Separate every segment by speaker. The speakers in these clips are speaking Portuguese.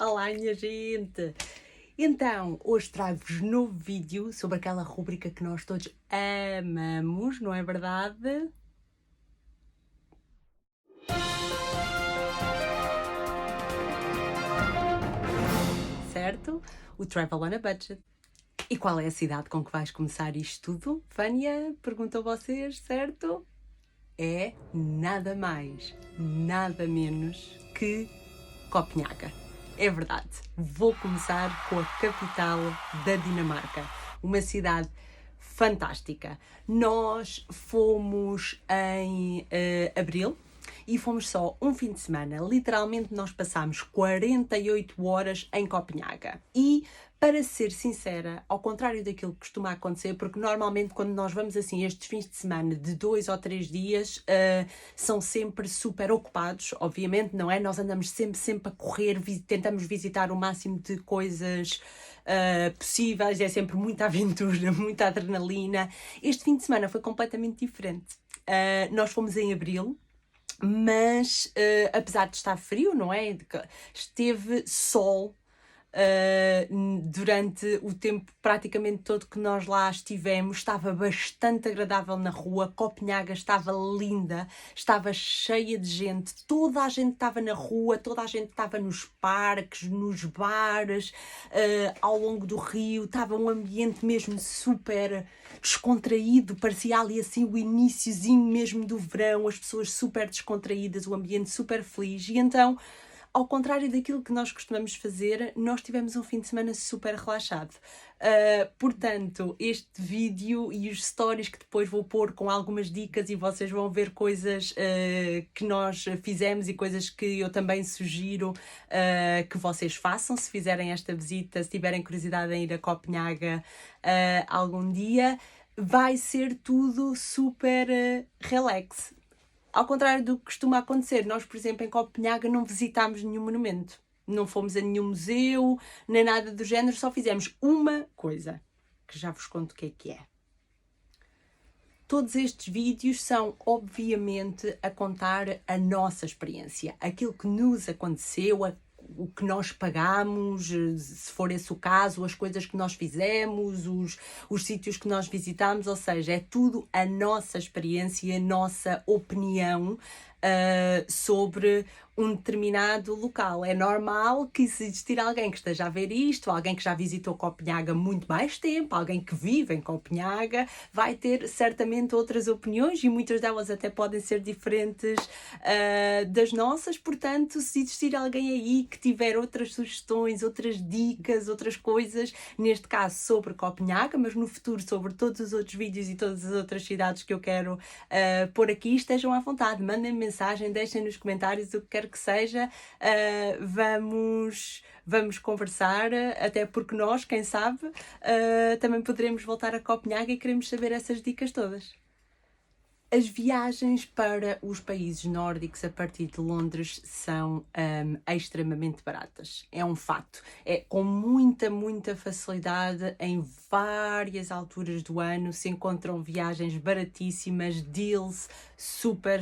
Speaker 1: Olá, minha gente! Então, hoje trago-vos um novo vídeo sobre aquela rubrica que nós todos amamos, não é verdade? Certo? O Travel on a Budget. E qual é a cidade com que vais começar isto tudo? Vânia, pergunto a vocês, certo? É nada mais, nada menos que Copenhaga. É verdade. Vou começar com a capital da Dinamarca, uma cidade fantástica. Nós fomos em abril e fomos só um fim de semana. Literalmente nós passámos 48 horas em Copenhaga. E, para ser sincera, ao contrário daquilo que costuma acontecer, porque normalmente quando nós vamos assim estes fins de semana de 2 ou 3 dias, são sempre super ocupados, obviamente, não é? Nós andamos sempre a correr, tentamos visitar o máximo de coisas possíveis, é sempre muita aventura, muita adrenalina. Este fim de semana foi completamente diferente. Nós fomos em abril, mas apesar de estar frio, não é? Esteve sol durante o tempo praticamente todo que nós lá estivemos. Estava bastante agradável na rua. Copenhaga estava linda, estava cheia de gente, toda a gente estava na rua, toda a gente estava nos parques, nos bares, ao longo do rio. Estava um ambiente mesmo super descontraído, parecia ali assim o iniciozinho mesmo do verão, as pessoas super descontraídas, o ambiente super feliz. E então, ao contrário daquilo que nós costumamos fazer, nós tivemos um fim de semana super relaxado. Portanto, este vídeo e os stories que depois vou pôr com algumas dicas, e vocês vão ver coisas que nós fizemos e coisas que eu também sugiro que vocês façam se fizerem esta visita, se tiverem curiosidade em ir a Copenhaga algum dia. Vai ser tudo super relax. Ao contrário do que costuma acontecer, nós, por exemplo, em Copenhaga não visitámos nenhum monumento, não fomos a nenhum museu, nem nada do género, só fizemos uma coisa, que já vos conto o que é. Todos estes vídeos são, obviamente, a contar a nossa experiência, aquilo que nos aconteceu, o que nós pagamos, se for esse o caso, as coisas que nós fizemos, os sítios que nós visitámos, ou seja, é tudo a nossa experiência, a nossa opinião sobre um determinado local. É normal que, se existir alguém que esteja a ver isto, alguém que já visitou Copenhaga há muito mais tempo, alguém que vive em Copenhaga, vai ter certamente outras opiniões e muitas delas até podem ser diferentes das nossas. Portanto, se existir alguém aí que tiver outras sugestões, outras dicas, outras coisas, neste caso sobre Copenhaga, mas no futuro sobre todos os outros vídeos e todas as outras cidades que eu quero pôr aqui, estejam à vontade, mandem-me mensagem, deixem nos comentários o que quer que seja. Vamos conversar, até porque nós, quem sabe, também poderemos voltar a Copenhaga e queremos saber essas dicas todas. As viagens para os países nórdicos a partir de Londres são extremamente baratas. É um facto. É com muita facilidade, em várias alturas do ano, se encontram viagens baratíssimas, deals super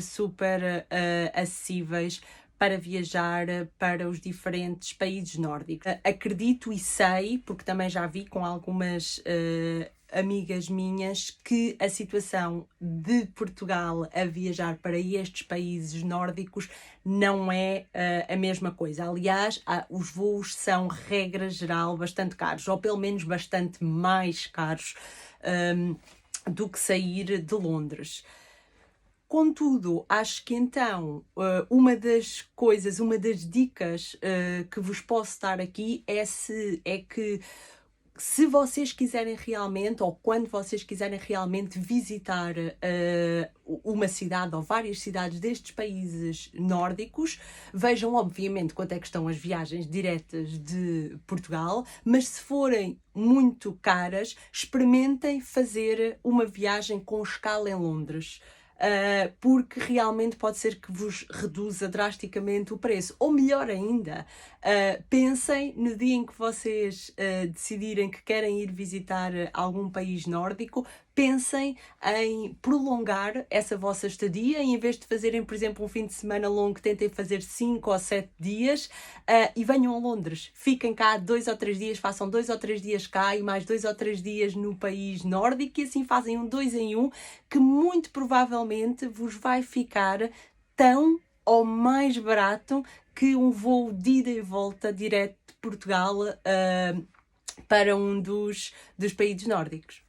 Speaker 1: acessíveis para viajar para os diferentes países nórdicos. Acredito e sei, porque também já vi com algumas amigas minhas, que a situação de Portugal a viajar para estes países nórdicos não é a mesma coisa. Aliás, os voos são, regra geral, bastante caros, ou pelo menos bastante mais caros do que sair de Londres. Contudo, acho que então uma das dicas que vos posso dar aqui é que se vocês quiserem realmente, ou quando vocês quiserem realmente visitar uma cidade ou várias cidades destes países nórdicos, vejam obviamente quanto é que estão as viagens diretas de Portugal, mas se forem muito caras, experimentem fazer uma viagem com escala em Londres. Porque realmente pode ser que vos reduza drasticamente o preço. Ou melhor ainda, pensem no dia em que vocês decidirem que querem ir visitar algum país nórdico, pensem em prolongar essa vossa estadia, e em vez de fazerem, por exemplo, um fim de semana longo, tentem fazer 5 ou 7 dias e venham a Londres. Fiquem cá 2 ou 3 dias, façam 2 ou 3 dias cá e mais 2 ou 3 dias no país nórdico, e assim fazem um 2 em 1, que muito provavelmente vos vai ficar tão ou mais barato que um voo de ida e volta direto de Portugal para um dos países nórdicos.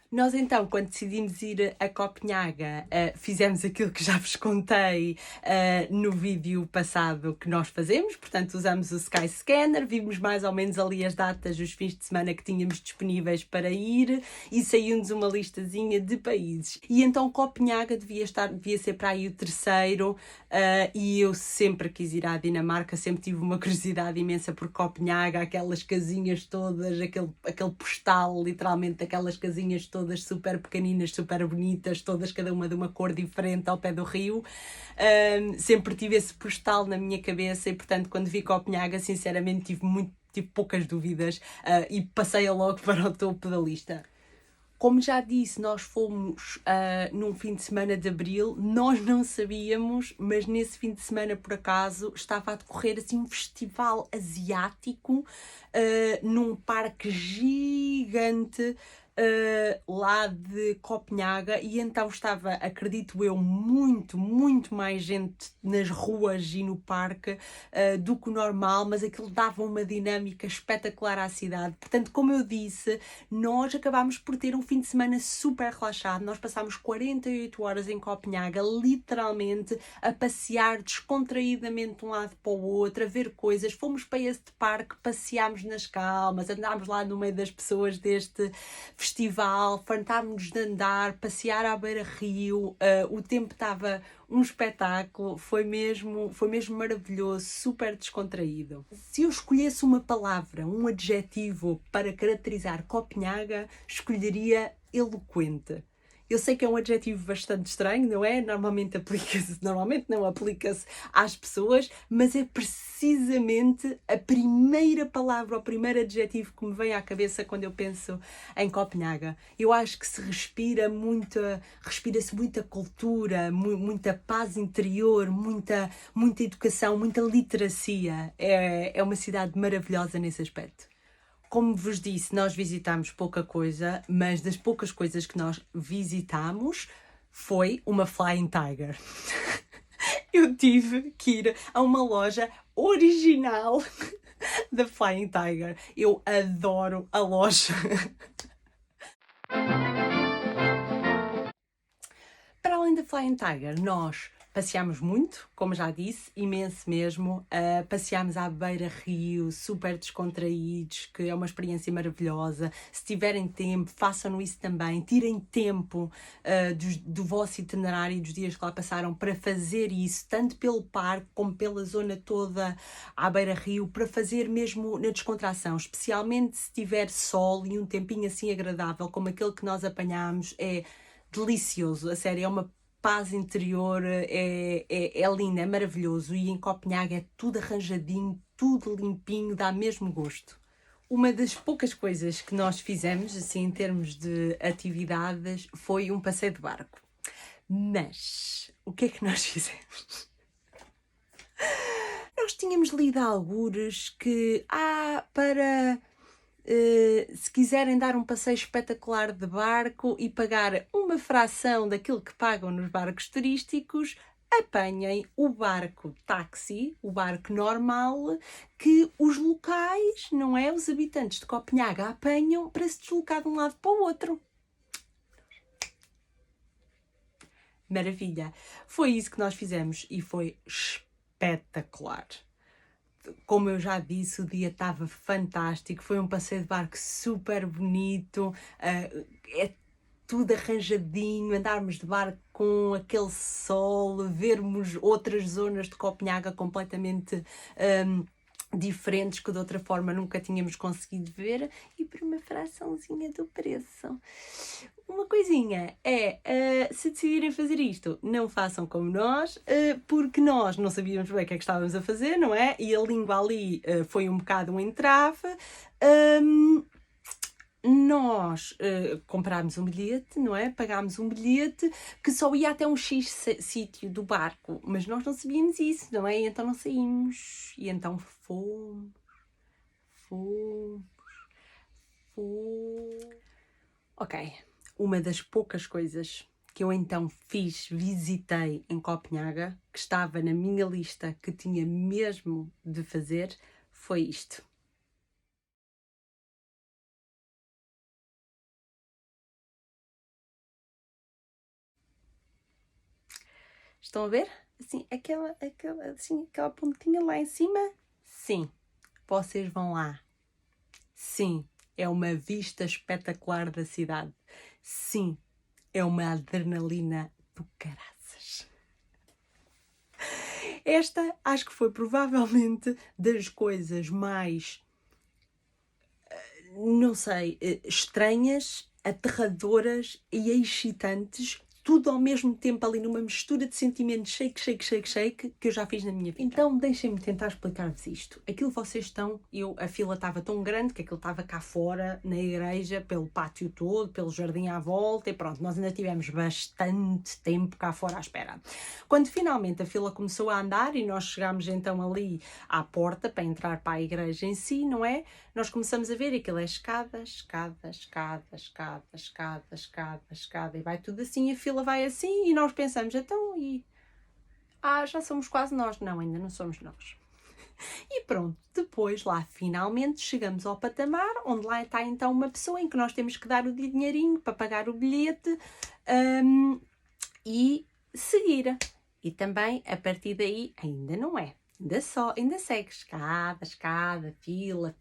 Speaker 1: Nós então, quando decidimos ir a Copenhaga, fizemos aquilo que já vos contei no vídeo passado que nós fazemos, portanto usamos o Skyscanner, vimos mais ou menos ali as datas dos fins de semana que tínhamos disponíveis para ir e saiu-nos uma listazinha de países. E então Copenhaga devia ser para aí o terceiro, e eu sempre quis ir à Dinamarca, sempre tive uma curiosidade imensa por Copenhaga, aquelas casinhas todas, aquele postal literalmente daquelas casinhas todas super pequeninas, super bonitas, todas cada uma de uma cor diferente ao pé do rio. Sempre tive esse postal na minha cabeça e, portanto, quando vi Copenhaga, sinceramente tive poucas dúvidas e passei-a logo para o topo da lista. Como já disse, nós fomos num fim de semana de abril, nós não sabíamos, mas nesse fim de semana, por acaso, estava a decorrer assim, um festival asiático num parque gigante lá de Copenhaga, e então estava, acredito eu, muito mais gente nas ruas e no parque do que o normal, mas aquilo dava uma dinâmica espetacular à cidade. Portanto, como eu disse, nós acabámos por ter um fim de semana super relaxado. Nós passámos 48 horas em Copenhaga, literalmente a passear descontraídamente de um lado para o outro, a ver coisas. Fomos para este parque, passeámos nas calmas, andámos lá no meio das pessoas deste festival, fartámos-nos de andar, passear à beira-rio, o tempo estava um espetáculo, foi mesmo maravilhoso, super descontraído. Se eu escolhesse uma palavra, um adjetivo para caracterizar Copenhaga, escolheria eloquente. Eu sei que é um adjetivo bastante estranho, não é? Normalmente não aplica-se às pessoas, mas é precisamente a primeira palavra, o primeiro adjetivo que me vem à cabeça quando eu penso em Copenhaga. Eu acho que respira-se muita cultura, muita paz interior, muita educação, muita literacia. É uma cidade maravilhosa nesse aspecto. Como vos disse, nós visitámos pouca coisa, mas das poucas coisas que nós visitámos foi uma Flying Tiger. Eu tive que ir a uma loja original da Flying Tiger. Eu adoro a loja. Para além da Flying Tiger, nós passeámos muito, como já disse, imenso mesmo. Passeámos à beira-rio, super descontraídos, que é uma experiência maravilhosa. Se tiverem tempo, façam isso também. Tirem tempo do vosso itinerário, dos dias que lá passaram, para fazer isso, tanto pelo parque como pela zona toda à beira-rio, para fazer mesmo na descontração. Especialmente se tiver sol e um tempinho assim agradável, como aquele que nós apanhámos, é delicioso, a sério, é uma paz interior, é lindo, é maravilhoso, e em Copenhaga é tudo arranjadinho, tudo limpinho, dá mesmo gosto. Uma das poucas coisas que nós fizemos, assim, em termos de atividades, foi um passeio de barco. Mas, o que é que nós fizemos? Nós tínhamos lido algures que, para... se quiserem dar um passeio espetacular de barco e pagar uma fração daquilo que pagam nos barcos turísticos, apanhem o barco táxi, o barco normal, que os locais, não é? Os habitantes de Copenhaga apanham para se deslocar de um lado para o outro. Maravilha! Foi isso que nós fizemos e foi espetacular. Como eu já disse, o dia estava fantástico, foi um passeio de barco super bonito, é tudo arranjadinho, andarmos de barco com aquele sol, vermos outras zonas de Copenhaga completamente diferentes que de outra forma nunca tínhamos conseguido ver, e por uma fraçãozinha do preço. Uma coisinha é, se decidirem fazer isto, não façam como nós, porque nós não sabíamos bem o que é que estávamos a fazer, não é? E a língua ali foi um bocado um entrave. nós comprámos um bilhete, não é? Pagámos um bilhete que só ia até um X sítio do barco, mas nós não sabíamos isso, não é? E então não saímos. E então fomos. Ok, uma das poucas coisas que eu então visitei em Copenhaga, que estava na minha lista, que tinha mesmo de fazer, foi isto. Estão a ver? Assim, aquela pontinha lá em cima? Sim, vocês vão lá. Sim, é uma vista espetacular da cidade. Sim, é uma adrenalina do caraças. Esta acho que foi provavelmente das coisas mais, não sei, estranhas, aterradoras e excitantes, tudo ao mesmo tempo ali numa mistura de sentimentos shake, que eu já fiz na minha vida. Então deixem-me tentar explicar-vos isto. Aquilo vocês estão, a fila estava tão grande que aquilo estava cá fora, na igreja, pelo pátio todo, pelo jardim à volta e pronto, nós ainda tivemos bastante tempo cá fora à espera. Quando finalmente a fila começou a andar e nós chegámos então ali à porta para entrar para a igreja em si, não é? Nós começamos a ver aquilo é escada, e vai tudo assim, a fila vai assim e nós pensamos, então, já somos quase nós. Não, ainda não somos nós. E pronto, depois lá finalmente chegamos ao patamar onde lá está então uma pessoa em que nós temos que dar o dinheirinho para pagar o bilhete e seguir. E também a partir daí ainda não é. Ainda segue escada, fila.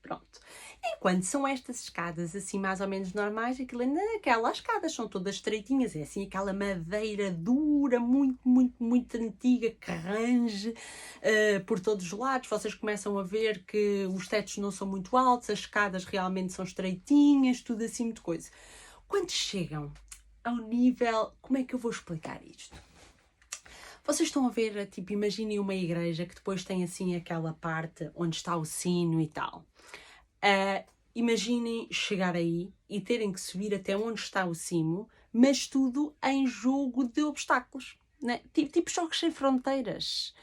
Speaker 1: Pronto. Enquanto são estas escadas assim mais ou menos normais, aquelas escadas são todas estreitinhas, é assim aquela madeira dura, muito antiga, que range por todos os lados. Vocês começam a ver que os tetos não são muito altos, as escadas realmente são estreitinhas, tudo assim, muito coisa. Quando chegam ao nível... Como é que eu vou explicar isto? Vocês estão a ver, tipo, imaginem uma igreja que depois tem assim aquela parte onde está o sino e tal. Imaginem chegar aí e terem que subir até onde está o cimo, mas tudo em jogo de obstáculos, né? Tipo choques sem fronteiras.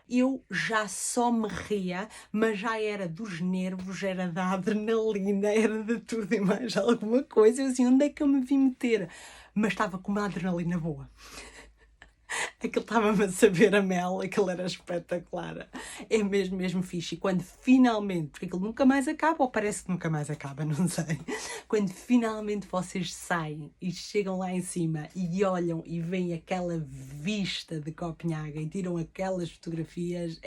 Speaker 1: Eu já só me ria, mas já era dos nervos, era da adrenalina, era de tudo e mais alguma coisa. Eu assim, onde é que eu me vim meter? Mas estava com uma adrenalina boa. Aquilo estava-me a saber a mel, aquilo era espetacular. É mesmo fixe. E quando finalmente, porque aquilo nunca mais acaba, ou parece que nunca mais acaba, não sei. Quando finalmente vocês saem e chegam lá em cima e olham e veem aquela vista de Copenhaga e tiram aquelas fotografias,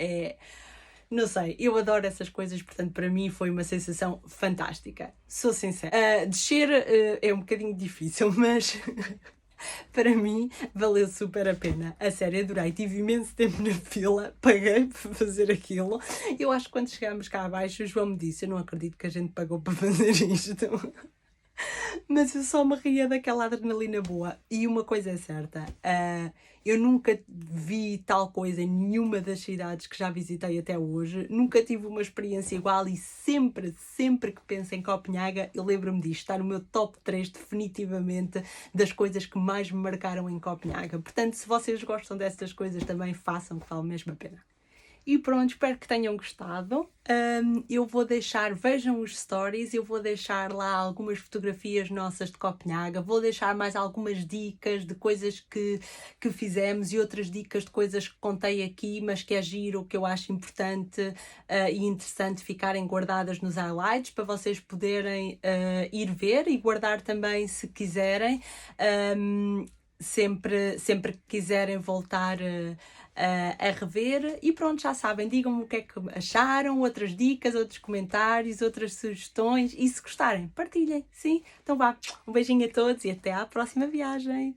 Speaker 1: não sei, eu adoro essas coisas, portanto para mim foi uma sensação fantástica. Sou sincera. Descer é um bocadinho difícil, mas... Para mim, valeu super a pena. A sério, adorei. Tive imenso tempo na fila, paguei para fazer aquilo. Eu acho que quando chegámos cá abaixo, o João me disse: eu não acredito que a gente pagou para fazer isto. Mas eu só me ria daquela adrenalina boa. E uma coisa é certa, eu nunca vi tal coisa em nenhuma das cidades que já visitei até hoje. Nunca tive uma experiência igual e sempre que penso em Copenhaga, eu lembro-me disto. Está no meu top 3 definitivamente das coisas que mais me marcaram em Copenhaga. Portanto, se vocês gostam dessas coisas, também façam, que vale mesmo a pena. E pronto, espero que tenham gostado. Eu vou deixar, vejam os stories, eu vou deixar lá algumas fotografias nossas de Copenhaga, vou deixar mais algumas dicas de coisas que fizemos e outras dicas de coisas que contei aqui, mas que é giro, que eu acho importante e interessante ficarem guardadas nos highlights para vocês poderem ir ver e guardar também se quiserem. Sempre que quiserem voltar a rever. E pronto, já sabem, digam-me o que é que acharam, outras dicas, outros comentários, outras sugestões, e se gostarem, partilhem, sim? Então vá, um beijinho a todos e até à próxima viagem!